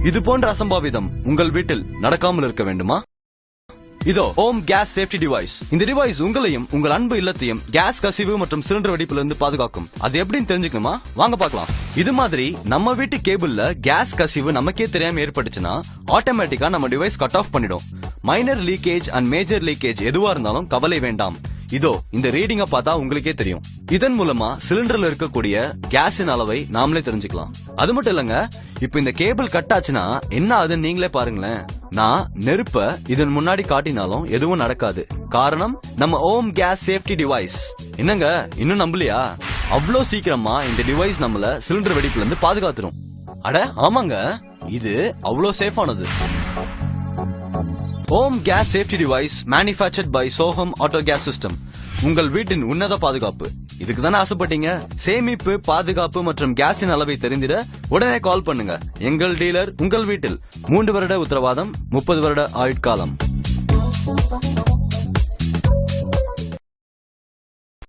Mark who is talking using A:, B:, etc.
A: இது போன்ற அசம்பாவிதம் உங்கள் வீட்டில் நடக்காமல் இருக்க வேண்டுமா? இதோ ஹோம் கேஸ் சேஃப்டி டிவைஸ். இந்த டிவைஸ் உங்களையும் உங்கள் அன்பு இல்லத்தையும் கேஸ் கசிவு மற்றும் சிலிண்டர் வெடிப்பிலிருந்து பாதுகாக்கும். அது எப்படின்னு தெரிஞ்சுக்கணுமா? வாங்க பார்க்கலாம். இது மாதிரி நம்ம வீட்டு கேபிள்ல கேஸ் கசிவு நமக்கே தெரியாம ஏற்பட்டுச்சுன்னா ஆட்டோமேட்டிக்கா நம்ம டிவைஸ் கட் ஆஃப் பண்ணிடும். Minor leakage and major leakage எதுவா இருந்தாலும் கவலை வேண்டாம். இதோ இந்த ரீடிங்க பார்த்தா உங்களுக்கே தெரியும். இதன் மூலமா சிலிண்டர்ல இருக்கக்கூடிய கேஸின் அளவை நாமளே தெரிஞ்சுக்கலாம். அது மட்டும் இல்லங்க, இப்ப இந்த கேபிள் கட் ஆச்சுன்னா என்ன ஆகுதுன்னு நீங்களே பாருங்களேன். நான் நெருப்ப இதன் முன்னாடி காட்டினாலும் எதுவும் நடக்காது. காரணம் நம்ம ஹோம் கேஸ் சேஃப்டி டிவைஸ். என்னங்க இன்னும் நம்பலையா? அவ்வளோ சீக்கிரமா இந்த டிவைஸ் நம்மள சிலிண்டர் வெடிப்புல இருந்து பாதுகாத்துரும். அட ஆமாங்க, இது அவ்வளோ சேஃபானது. Home gas safety device manufactured by Soham auto gas system. உங்கள் வீட்டின் உன்னத பாதுகாப்பு. இதுக்கு தானே ஆசைப்பட்டீங்க? சேமிப்பு, பாதுகாப்பு மற்றும் கேஸின் அளவை தெரிந்திட உடனே கால் பண்ணுங்க. எங்கள் டீலர் உங்கள் வீட்டில். 3 வருட உத்தரவாதம், 30 வருட ஆயுட்காலம்.